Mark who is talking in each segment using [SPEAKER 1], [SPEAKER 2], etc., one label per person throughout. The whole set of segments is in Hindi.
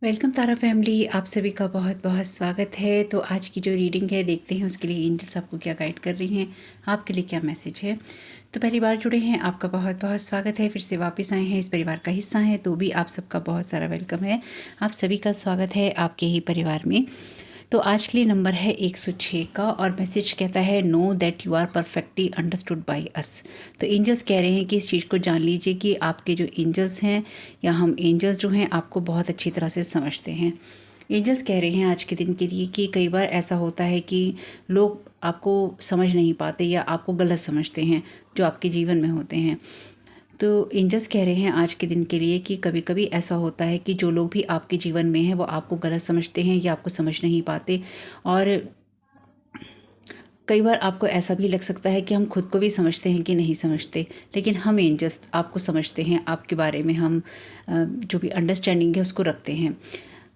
[SPEAKER 1] वेलकम तारा फैमिली, आप सभी का बहुत बहुत स्वागत है। तो आज की जो रीडिंग है देखते हैं उसके लिए एंजल्स आपको क्या गाइड कर रही हैं, आपके लिए क्या मैसेज है। तो पहली बार जुड़े हैं आपका बहुत बहुत स्वागत है, फिर से वापस आए हैं इस परिवार का हिस्सा हैं तो भी आप सबका बहुत सारा वेलकम है। आप सभी का स्वागत है आपके ही परिवार में। तो आज के लिए नंबर है 106 का और मैसेज कहता है know that you are perfectly understood by us. तो एंजल्स कह रहे हैं कि इस चीज़ को जान लीजिए कि आपके जो एंजल्स हैं या हम एंजल्स जो हैं आपको बहुत अच्छी तरह से समझते हैं। एंजल्स कह रहे हैं आज के दिन के लिए कि कई बार ऐसा होता है कि लोग आपको समझ नहीं पाते या आपको गलत समझते हैं जो आपके जीवन में होते हैं। तो एंजल्स कह रहे हैं आज के दिन के लिए कि कभी कभी ऐसा होता है कि जो लोग भी आपके जीवन में हैं वो आपको गलत समझते हैं या आपको समझ नहीं पाते। और कई बार आपको ऐसा भी लग सकता है कि हम खुद को भी समझते हैं कि नहीं समझते, लेकिन हम एंजल्स आपको समझते हैं, आपके बारे में हम जो भी अंडरस्टैंडिंग है उसको रखते हैं।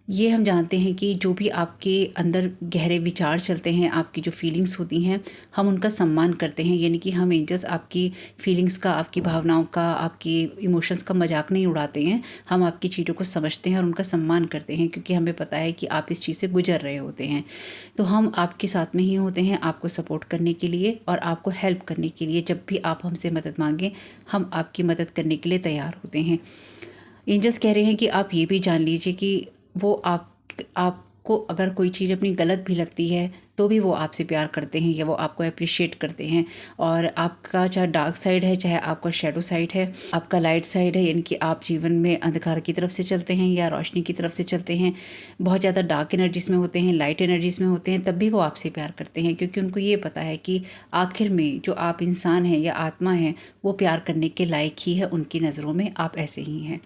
[SPEAKER 1] ये हम जानते हैं कि जो भी आपके अंदर गहरे विचार चलते हैं, आपकी जो फीलिंग्स होती हैं, हम उनका सम्मान करते हैं। यानी कि हम एंजल्स आपकी फीलिंग्स का, आपकी भावनाओं का, आपकी इमोशंस का मजाक नहीं उड़ाते हैं। हम आपकी चीज़ों को समझते हैं और उनका सम्मान करते हैं क्योंकि हमें पता है कि आप इस चीज़ से गुजर रहे होते हैं। तो हम आपके साथ में ही होते हैं आपको सपोर्ट करने के लिए और आपको हेल्प करने के लिए। जब भी आप हमसे मदद मांगें हम आपकी मदद करने के लिए तैयार होते हैं। एंजल्स कह रहे हैं कि आप ये भी जान लीजिए कि वो आपको अगर कोई चीज़ अपनी गलत भी लगती है तो भी वो आपसे प्यार करते हैं या वो आपको अप्रिशिएट करते हैं। और आपका चाहे डार्क साइड है, चाहे आपका शेडो साइड है, आपका लाइट साइड है, यानी कि आप जीवन में अंधकार की तरफ से चलते हैं या रोशनी की तरफ से चलते हैं, बहुत ज़्यादा डार्क एनर्जीज़ में होते हैं, लाइट एनर्जीज़ में होते हैं, तब भी वो आपसे प्यार करते हैं क्योंकि उनको ये पता है कि आखिर में जो आप इंसान हैं या आत्मा हैं वो प्यार करने के लायक ही है। उनकी नज़रों में आप ऐसे ही हैं।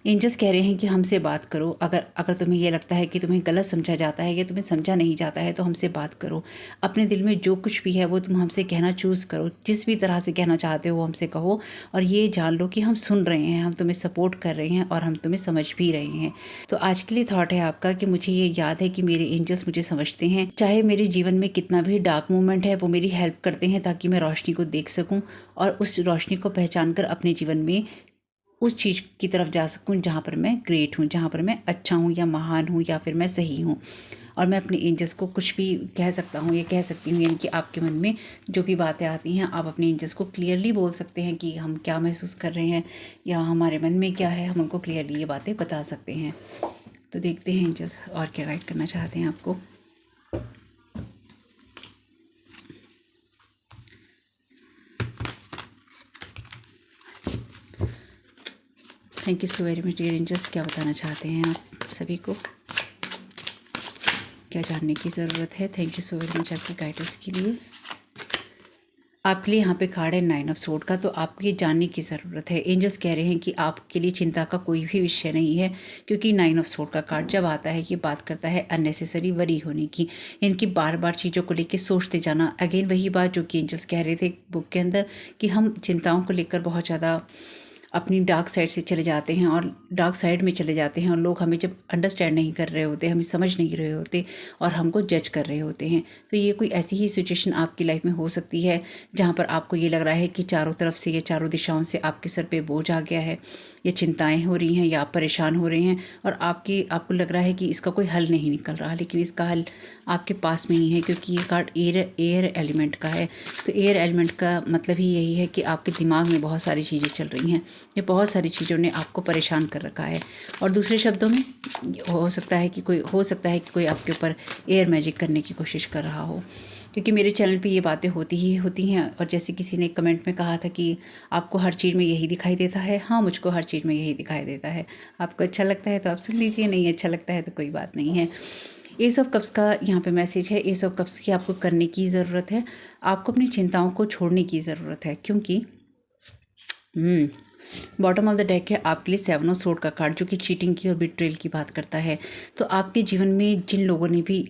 [SPEAKER 1] एंजल्स कह रहे हैं कि हमसे बात करो। अगर अगर तुम्हें ये लगता है कि तुम्हें गलत समझा जाता है या तुम्हें समझा नहीं जाता है तो हमसे बात करो। अपने दिल में जो कुछ भी है वो तुम हमसे कहना चूज़ करो, जिस भी तरह से कहना चाहते हो वो हमसे कहो। और ये जान लो कि हम सुन रहे हैं, हम तुम्हें सपोर्ट कर रहे हैं और हम तुम्हें समझ भी रहे हैं। तो आज के लिए थॉट है आपका कि मुझे ये याद है कि मेरे एंजल्स मुझे समझते हैं, चाहे मेरे जीवन में कितना भी डार्क मोमेंट है वो मेरी हेल्प करते हैं ताकि मैं रोशनी को देख सकूं और उस रोशनी को पहचान कर अपने जीवन में उस चीज़ की तरफ जा सकूं जहाँ पर मैं ग्रेट हूँ, जहाँ पर मैं अच्छा हूँ या महान हूँ या फिर मैं सही हूँ। और मैं अपने एंजल्स को कुछ भी कह सकता हूँ या कह सकती हूँ, यानी कि आपके मन में जो भी बातें आती हैं आप अपने एंजल्स को क्लियरली बोल सकते हैं कि हम क्या महसूस कर रहे हैं या हमारे मन में क्या है, हम उनको क्लियरली ये बातें बता सकते हैं। तो देखते हैं एंजल्स और क्या गाइड करना चाहते हैं आपको। Thank you so very much dear angels. क्या बताना चाहते हैं आप सभी को, क्या जानने की ज़रूरत है। Thank you so very much आपकी गाइडेंस के लिए। आपके लिए यहाँ पे कार्ड है 9 ऑफ सोर्ड का, तो आपको ये जानने की ज़रूरत है। एंजल्स कह रहे हैं कि आपके लिए चिंता का कोई भी विषय नहीं है क्योंकि 9 ऑफ सोर्ड का कार्ड जब आता है ये बात करता है अननेसेसरी वरी होने की, इनकी बार बार चीज़ों को लेकर सोचते जाना। अगेन वही बात जो कि एंजल्स कह रहे थे बुक के अंदर कि हम चिंताओं को लेकर बहुत ज़्यादा अपनी डार्क साइड से चले जाते हैं और डार्क साइड में चले जाते हैं और लोग हमें जब अंडरस्टैंड नहीं कर रहे होते, हमें समझ नहीं रहे होते और हमको जज कर रहे होते हैं। तो ये कोई ऐसी ही सिचुएशन आपकी लाइफ में हो सकती है जहाँ पर आपको ये लग रहा है कि चारों तरफ से या चारों दिशाओं से आपके सर पे बोझ आ गया है या चिंताएं हो रही हैं या आप परेशान हो रहे हैं और आपको लग रहा है कि इसका कोई हल नहीं निकल रहा, लेकिन इसका हल आपके पास में ही है क्योंकि ये कार्ड एयर एलिमेंट का है। तो एयर एलिमेंट का मतलब ही यही है कि आपके दिमाग में बहुत सारी चीज़ें चल रही हैं, ये बहुत सारी चीज़ों ने आपको परेशान कर रखा है। और दूसरे शब्दों में हो सकता है कि कोई आपके ऊपर एयर मैजिक करने की कोशिश कर रहा हो, क्योंकि मेरे चैनल पे ये बातें होती ही होती हैं। और जैसे किसी ने कमेंट में कहा था कि आपको हर चीज़ में यही दिखाई देता है। हाँ, मुझको हर चीज़ में यही दिखाई देता है। आपको अच्छा लगता है तो आप सुन लीजिए, नहीं अच्छा लगता है तो कोई बात नहीं है। एस ऑफ कप्स का यहाँ पे मैसेज है। एस ऑफ कप्स की आपको करने की ज़रूरत है, आपको अपनी चिंताओं को छोड़ने की ज़रूरत है क्योंकि बॉटम ऑफ द डेक है आपके लिए 7 ऑफ सोर्ड का कार्ड जो कि चीटिंग की और बिट्रेल की बात करता है। तो आपके जीवन में जिन लोगों ने भी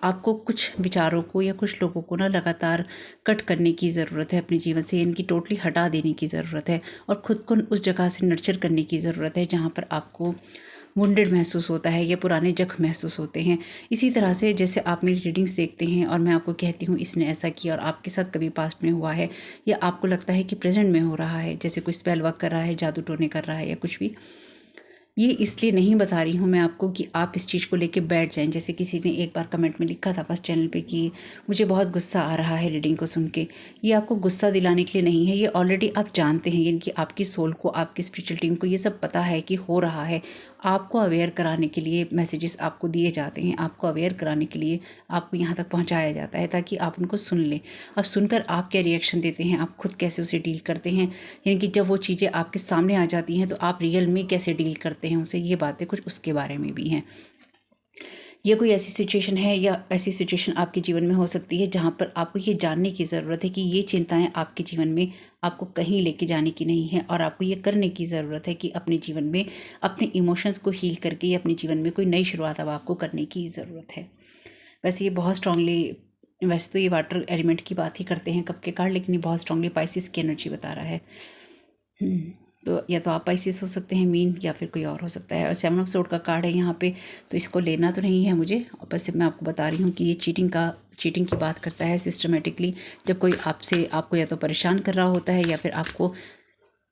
[SPEAKER 1] आपको कुछ विचारों को या कुछ लोगों को ना लगातार कट करने की ज़रूरत है, अपने जीवन से इनकी टोटली हटा देने की ज़रूरत है और ख़ुद को उस जगह से नर्चर करने की ज़रूरत है जहाँ पर आपको वुंडेड महसूस होता है या पुराने जख्म महसूस होते हैं। इसी तरह से जैसे आप मेरी रीडिंग्स देखते हैं और मैं आपको कहती हूँ इसने ऐसा किया और आपके साथ कभी पास्ट में हुआ है या आपको लगता है कि प्रेजेंट में हो रहा है, जैसे कोई स्पेल वर्क कर रहा है, जादू टोने कर रहा है या कुछ भी, ये इसलिए नहीं बता रही हूँ मैं आपको कि आप इस चीज़ को लेके बैठ जाएं। जैसे किसी ने एक बार कमेंट में लिखा था फर्स्ट चैनल पे कि मुझे बहुत गुस्सा आ रहा है रीडिंग को सुन के। ये आपको गुस्सा दिलाने के लिए नहीं है, ये ऑलरेडी आप जानते हैं, यानी कि आपकी सोल को, आपकी स्पिरिचुअल टीम को ये सब पता है कि हो रहा है। आपको अवेयर कराने के लिए मैसेजेस आपको दिए जाते हैं, आपको अवेयर कराने के लिए आपको यहाँ तक पहुँचाया जाता है ताकि आप उनको सुन लें। अब सुनकर आप क्या रिएक्शन देते हैं, आप खुद कैसे उसे डील करते हैं, यानी कि जब वो चीज़ें आपके सामने आ जाती हैं तो आप रियल में कैसे डील करते हैं उसे, ये बातें कुछ उसके बारे में भी हैं। ये कोई ऐसी सिचुएशन है या ऐसी सिचुएशन आपके जीवन में हो सकती है जहाँ पर आपको ये जानने की ज़रूरत है कि ये चिंताएं आपके जीवन में आपको कहीं लेके जाने की नहीं है, और आपको ये करने की ज़रूरत है कि अपने जीवन में अपने इमोशंस को हील करके अपने जीवन में कोई नई शुरुआत अब आपको करने की ज़रूरत है। वैसे ये बहुत स्ट्रांगली, वैसे तो ये वाटर एलिमेंट की बात ही करते हैं कप के कार्ड, लेकिन ये बहुत स्ट्रांगली पाइसिस की एनर्जी बता रहा है। तो या तो आप पाइसिस हो सकते हैं मीन, या फिर कोई और हो सकता है। और 7 ऑफ सोर्ड का कार्ड है यहाँ पे, तो इसको लेना तो नहीं है मुझे, और बस मैं आपको बता रही हूँ कि ये चीटिंग की बात करता है सिस्टमेटिकली। जब कोई आपको या तो परेशान कर रहा होता है या फिर आपको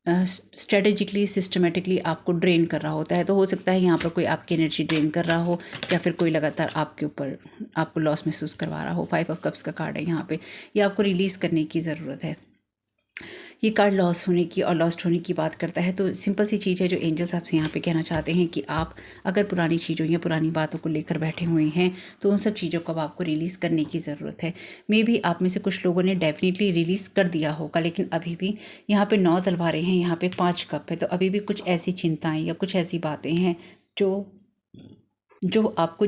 [SPEAKER 1] स्ट्रेटेजिकली सिस्टमेटिकली आपको ड्रेन कर रहा होता है। तो हो सकता है यहाँ पर कोई आपकी एनर्जी ड्रेन कर रहा हो, या फिर कोई लगातार आपके ऊपर आपको लॉस महसूस करवा रहा हो। 5 ऑफ कप्स का कार्ड है यहाँ पे, ये आपको रिलीज़ करने की ज़रूरत है। ये कार्ड लॉस होने की और लॉस्ट होने की बात करता है। तो सिंपल सी चीज़ है जो एंजल्स आपसे यहाँ पे कहना चाहते हैं कि आप अगर पुरानी चीज़ों या पुरानी बातों को लेकर बैठे हुए हैं तो उन सब चीज़ों को अब आपको रिलीज़ करने की ज़रूरत है। मे बी आप में से कुछ लोगों ने डेफिनेटली रिलीज़ कर दिया होगा, लेकिन अभी भी यहाँ पे 9 तलवारें हैं, यहाँ पे 5 कप है। तो अभी भी कुछ ऐसी चिंताएँ या कुछ ऐसी बातें हैं जो आपको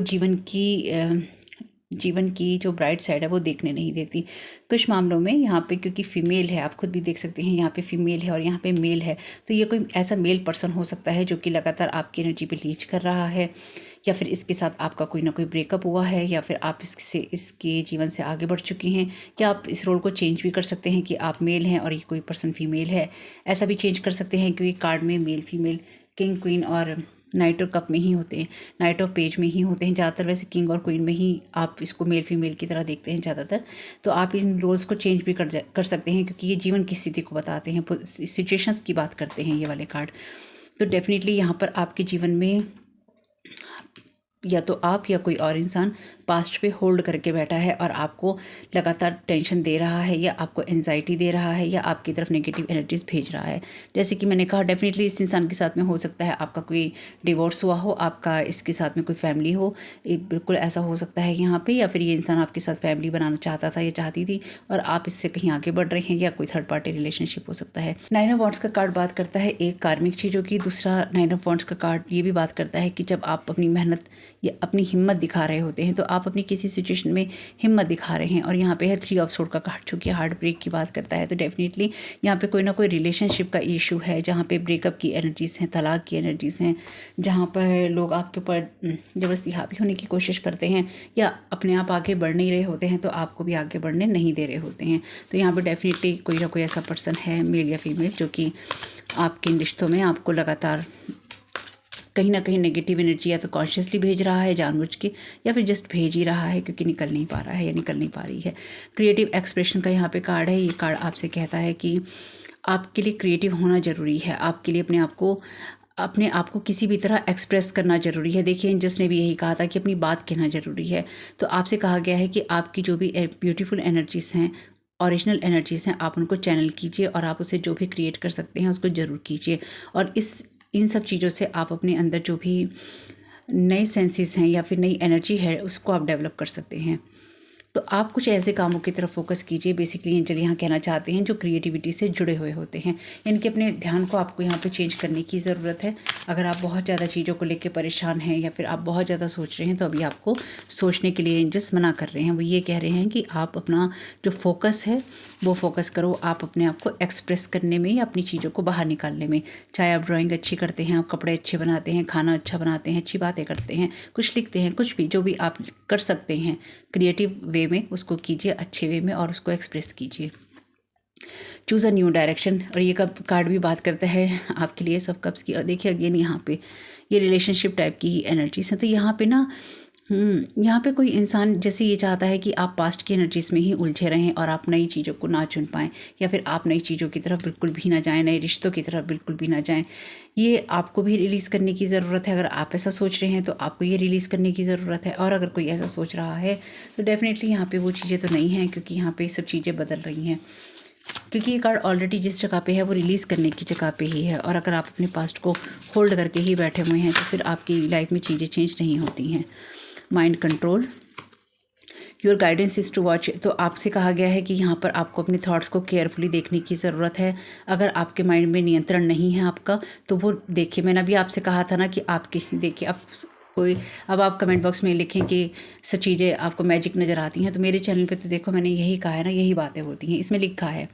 [SPEAKER 1] जीवन की जो ब्राइट साइड है वो देखने नहीं देती। कुछ मामलों में यहाँ पे क्योंकि फीमेल है, आप खुद भी देख सकते हैं यहाँ पे फीमेल है और यहाँ पे मेल है, तो ये कोई ऐसा मेल पर्सन हो सकता है जो कि लगातार आपकी एनर्जी पे लीच कर रहा है, या फिर इसके साथ आपका कोई ना कोई ब्रेकअप हुआ है, या फिर आप इसके जीवन से आगे बढ़ चुकी हैं, या आप इस रोल को चेंज भी कर सकते हैं कि आप मेल हैं और ये कोई पर्सन फीमेल है। ऐसा भी चेंज कर सकते हैं क्योंकि कार्ड में मेल फीमेल, किंग क्वीन और नाइट और कप में ही होते हैं, नाइट और पेज में ही होते हैं ज़्यादातर। वैसे किंग और क्वीन में ही आप इसको मेल फीमेल की तरह देखते हैं ज़्यादातर। तो आप इन रोल्स को चेंज भी कर सकते हैं क्योंकि ये जीवन की स्थिति को बताते हैं, सिचुएशंस की बात करते हैं ये वाले कार्ड। तो डेफिनेटली यहाँ पर आपके जीवन में या तो आप या कोई और इंसान पास्ट पे होल्ड करके बैठा है और आपको लगातार टेंशन दे रहा है, या आपको एंजाइटी दे रहा है, या आपकी तरफ नेगेटिव एनर्जीज भेज रहा है। जैसे कि मैंने कहा, डेफिनेटली इस इंसान के साथ में हो सकता है आपका कोई डिवोर्स हुआ हो, आपका इसके साथ में कोई फैमिली हो, बिल्कुल ऐसा हो सकता है यहाँ पे। या फिर ये इंसान आपके साथ फैमिली बनाना चाहता था या चाहती थी और आप इससे कहीं आगे बढ़ रहे हैं, या कोई थर्ड पार्टी रिलेशनशिप हो सकता है। 9 ऑफ वॉन्ड्स का कार्ड बात करता है एक कार्मिक चीज़ों की, दूसरा 9 ऑफ वॉन्ड्स का कार्ड ये भी बात करता है कि जब आप अपनी मेहनत या अपनी हिम्मत दिखा रहे होते हैं, तो आप अपनी किसी सिचुएशन में हिम्मत दिखा रहे हैं। और यहाँ पे है 3 ऑफ सोर्ड का कार्ड जो कि हार्ट ब्रेक की बात करता है। तो डेफिनेटली यहाँ पे कोई ना कोई रिलेशनशिप का इशू है जहाँ पे ब्रेकअप की एनर्जीज़ हैं, तलाक की एनर्जीज़ हैं, जहाँ पर लोग आपके ऊपर ज़बरदस्ती हावी होने की कोशिश करते हैं, या अपने आप आगे बढ़ नहीं रहे होते हैं तो आपको भी आगे बढ़ने नहीं दे रहे होते हैं। तो यहाँ पर डेफिनेटली कोई ना कोई ऐसा पर्सन है, मेल या फीमेल, जो कि आपके इन रिश्तों में आपको लगातार कहीं ना कहीं नेगेटिव एनर्जी या तो कॉन्शियसली भेज रहा है जानबूझ के, या फिर जस्ट भेज ही रहा है क्योंकि निकल नहीं पा रहा है या निकल नहीं पा रही है। क्रिएटिव एक्सप्रेशन का यहाँ पे कार्ड है। ये कार्ड आपसे कहता है कि आपके लिए क्रिएटिव होना ज़रूरी है, आपके लिए अपने आप को किसी भी तरह एक्सप्रेस करना ज़रूरी है। देखिए, जिसने भी यही कहा था कि अपनी बात कहना ज़रूरी है। तो आपसे कहा गया है कि आपकी जो भी ब्यूटीफुल एनर्जीज़ हैं, ओरिजिनल एनर्जीज़ हैं, आप उनको चैनल कीजिए और आप उसे जो भी क्रिएट कर सकते हैं उसको ज़रूर कीजिए। और इन सब चीज़ों से आप अपने अंदर जो भी नए सेंसेस हैं या फिर नई एनर्जी है उसको आप डेवलप कर सकते हैं। तो आप कुछ ऐसे कामों की तरफ फोकस कीजिए। बेसिकली एंजल यहाँ कहना चाहते हैं जो क्रिएटिविटी से जुड़े हुए होते हैं, यानी कि अपने ध्यान को आपको यहाँ पे चेंज करने की ज़रूरत है। अगर आप बहुत ज़्यादा चीज़ों को लेकर परेशान हैं या फिर आप बहुत ज़्यादा सोच रहे हैं, तो अभी आपको सोचने के लिए एंजल्स मना कर रहे हैं। वो ये कह रहे हैं कि आप अपना जो फोकस है वो फोकस करो, आप अपने आप को एक्सप्रेस करने में या अपनी चीज़ों को बाहर निकालने में। चाहे आप ड्राइंग अच्छी करते हैं, आप कपड़े अच्छे बनाते हैं, खाना अच्छा बनाते हैं, अच्छी बातें करते हैं, कुछ लिखते हैं, कुछ भी जो भी आप कर सकते हैं क्रिएटिव वे में उसको कीजिए, अच्छे वे में, और उसको एक्सप्रेस कीजिए। Choose a new direction. और ये कार्ड भी बात करता है आपके लिए सब कप्स की। और देखिए अगेन यहाँ पे ये रिलेशनशिप टाइप की ही एनर्जीज हैं। तो यहाँ पे ना यहाँ पे कोई इंसान जैसे ये चाहता है कि आप पास्ट की एनर्जीज़ में ही उलझे रहें और आप नई चीज़ों को ना चुन पाएँ, या फिर आप नई चीज़ों की तरफ बिल्कुल भी ना जाएँ, नए रिश्तों की तरफ बिल्कुल भी ना जाएँ। ये आपको भी रिलीज़ करने की ज़रूरत है। अगर आप ऐसा सोच रहे हैं तो आपको ये रिलीज़ करने की ज़रूरत है, और अगर कोई ऐसा सोच रहा है तो डेफ़िनेटली यहाँ पे वो चीज़ें तो नहीं हैं, क्योंकि यहाँ पे सब चीज़ें बदल रही हैं। क्योंकि ये कार्ड ऑलरेडी जिस जगह पे है वो रिलीज़ करने की जगह पे ही है, और अगर आप अपने पास्ट को होल्ड करके ही बैठे हुए हैं तो फिर आपकी लाइफ में चीज़ें चेंज नहीं होती हैं। Mind control, your guidance is to watch. तो आपसे कहा गया है कि यहाँ पर आपको अपने थॉट्स को केयरफुली देखने की ज़रूरत है। अगर आपके माइंड में नियंत्रण नहीं है आपका, तो वो देखिए, मैंने अभी आपसे कहा था ना कि आपके देखिए, अब आप कमेंट बॉक्स में लिखें कि सब चीज़ें आपको मैजिक नज़र आती हैं, तो मेरे चैनल पे तो देखो मैंने यही कहा है ना, यही बातें होती हैं। इसमें लिखा है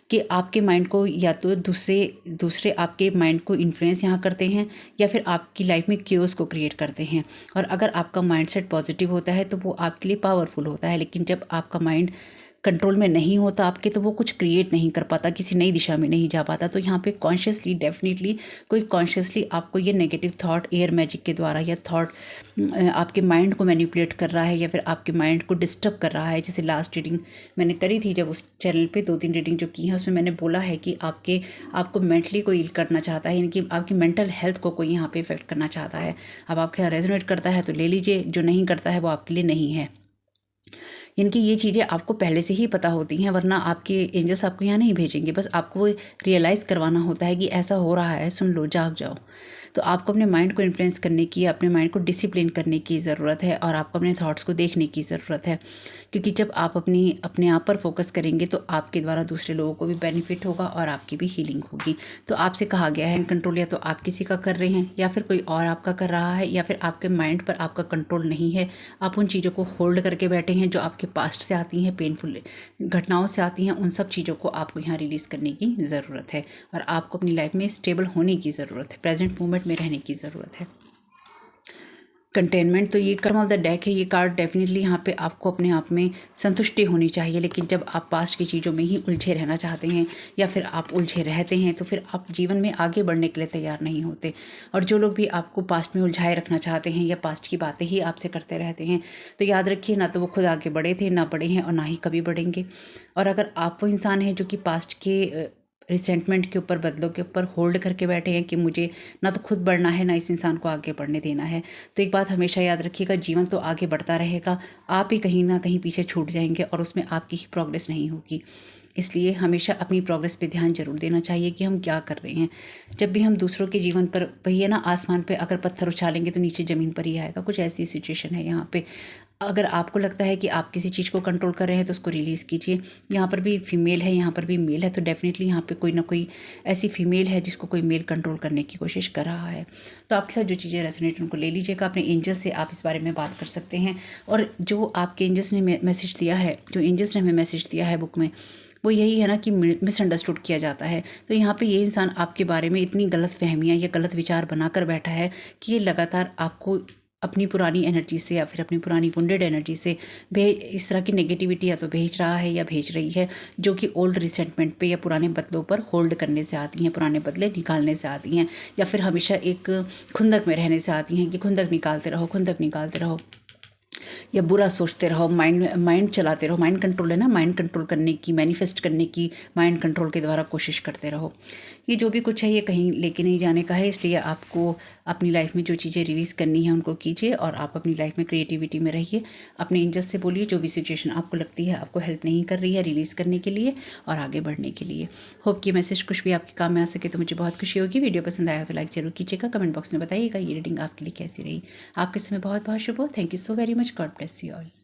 [SPEAKER 1] कि आपके माइंड को या तो दूसरे आपके माइंड को इन्फ्लुएंस यहाँ करते हैं, या फिर आपकी लाइफ में क्योस को क्रिएट करते हैं। और अगर आपका माइंडसेट पॉजिटिव होता है तो वो आपके लिए पावरफुल होता है, लेकिन जब आपका माइंड कंट्रोल में नहीं होता आपके, तो वो कुछ क्रिएट नहीं कर पाता, किसी नई दिशा में नहीं जा पाता। तो यहाँ पे कॉन्शियसली, डेफिनेटली कोई कॉन्शियसली आपको ये नेगेटिव थॉट एयर मैजिक के द्वारा या थॉट आपके माइंड को मैनिपुलेट कर रहा है, या फिर आपके माइंड को डिस्टर्ब कर रहा है। जैसे लास्ट रीडिंग मैंने करी थी, जब उस चैनल पे 2-3 रीडिंग जो की हैं उसमें मैंने बोला है कि आपको मेंटली कोई इल करना चाहता है, यानी कि आपकी मेंटल हेल्थ को कोई यहाँ पे इफेक्ट करना चाहता है। अब आपके साथ रेजोनेट करता है तो ले लीजिए, जो नहीं करता है वो आपके लिए नहीं है। इनकी ये चीज़ें आपको पहले से ही पता होती हैं, वरना आपके एंजल्स आपको यहाँ नहीं भेजेंगे। बस आपको वो रियलाइज़ करवाना होता है कि ऐसा हो रहा है, सुन लो, जाग जाओ। तो आपको अपने माइंड को इन्फ्लुएंस करने की, अपने माइंड को डिसिप्लिन करने की ज़रूरत है, और आपको अपने थॉट्स को देखने की ज़रूरत है। क्योंकि जब आप अपने आप पर फोकस करेंगे तो आपके द्वारा दूसरे लोगों को भी बेनिफिट होगा और आपकी भी हीलिंग होगी। तो आपसे कहा गया है कंट्रोल या तो आप किसी का कर रहे हैं, या फिर कोई और आपका कर रहा है, या फिर आपके माइंड पर आपका कंट्रोल नहीं है। आप उन चीज़ों को होल्ड करके बैठे हैं जो आपके पास्ट से आती हैं, पेनफुल घटनाओं से आती हैं। उन सब चीज़ों को आपको यहाँ रिलीज़ करने की ज़रूरत है, और आपको अपनी लाइफ में स्टेबल होने की ज़रूरत है, प्रेजेंट मोमेंट में रहने की ज़रूरत है। कंटेनमेंट, तो ये कार्ड ऑफ द डेक है। ये कार्ड डेफिनेटली यहाँ पे आपको अपने आप में संतुष्टि होनी चाहिए, लेकिन जब आप पास्ट की चीज़ों में ही उलझे रहना चाहते हैं, या फिर आप उलझे रहते हैं, तो फिर आप जीवन में आगे बढ़ने के लिए तैयार नहीं होते। और जो लोग भी आपको पास्ट में उलझाए रखना चाहते हैं, या पास्ट की बातें ही आपसे करते रहते हैं, तो याद रखिए, ना तो वो खुद आगे बढ़े थे, ना बढ़े हैं, और ना ही कभी बढ़ेंगे। और अगर आप वो इंसान हैं जो कि पास्ट के रिसेंटमेंट के ऊपर, बदलों के ऊपर होल्ड करके बैठे हैं कि मुझे ना तो खुद बढ़ना है, ना इस इंसान को आगे बढ़ने देना है, तो एक बात हमेशा याद रखिएगा, जीवन तो आगे बढ़ता रहेगा, आप ही कहीं ना कहीं पीछे छूट जाएंगे, और उसमें आपकी ही प्रोग्रेस नहीं होगी। इसलिए हमेशा अपनी प्रोग्रेस पे ध्यान जरूर देना चाहिए कि हम क्या कर रहे हैं। जब भी हम दूसरों के जीवन पर, वही है ना, आसमान पे अगर पत्थर उछालेंगे तो नीचे ज़मीन पर ही आएगा, कुछ ऐसी सिचुएशन है यहाँ पे। अगर आपको लगता है कि आप किसी चीज़ को कंट्रोल कर रहे हैं तो उसको रिलीज़ कीजिए। यहाँ पर भी फीमेल है, यहाँ पर भी मेल है, तो डेफिनेटली यहाँ पे कोई ना कोई ऐसी फीमेल है जिसको कोई मेल कंट्रोल करने की कोशिश कर रहा है। तो आपके साथ जो चीज़ें रेजोनेट उनको ले लीजिएगा। अपने एंजल्स से आप इस बारे में बात कर सकते हैं। और जो आपके एंजल्स ने मैसेज दिया है, जो एंजल्स ने हमें मैसेज दिया है बुक में, वो यही है ना कि मिसअंडरस्टूड किया जाता है। तो यहाँ पे ये इंसान आपके बारे में इतनी गलत फहमियाँ या गलत विचार बनाकर बैठा है कि ये लगातार आपको अपनी पुरानी एनर्जी से, या फिर अपनी पुरानी वुंडेड एनर्जी से इस तरह की नेगेटिविटी या तो भेज रहा है या भेज रही है, जो कि ओल्ड रिसेंटमेंट पे या पुराने बदलों पर होल्ड करने से आती हैं, पुराने बदले निकालने से आती हैं, या फिर हमेशा एक खुंदक में रहने से आती हैं कि खुंदक निकालते रहो, खुंदक निकालते रहो, या बुरा सोचते रहो, माइंड चलाते रहो। माइंड कंट्रोल है ना, माइंड कंट्रोल करने की, मैनिफेस्ट करने की, माइंड कंट्रोल के द्वारा कोशिश करते रहो। ये जो भी कुछ है ये कहीं लेके नहीं जाने का है, इसलिए आपको अपनी लाइफ में जो चीज़ें रिलीज़ करनी है उनको कीजिए, और आप अपनी लाइफ में क्रिएटिविटी में रहिए। अपने एंजल्स से बोलिए जो भी सिचुएशन आपको लगती है आपको हेल्प नहीं कर रही है रिलीज़ करने के लिए और आगे बढ़ने के लिए। होप कि मैसेज कुछ भी आपके काम में आ सके तो मुझे बहुत खुशी होगी। वीडियो पसंद आया तो लाइक जरूर कीजिएगा, कमेंट बॉक्स में बताइएगा ये रीडिंग आपके लिए कैसी रही। आपके समय बहुत बहुत शुभ हो। Thank you so very much. God bless you all.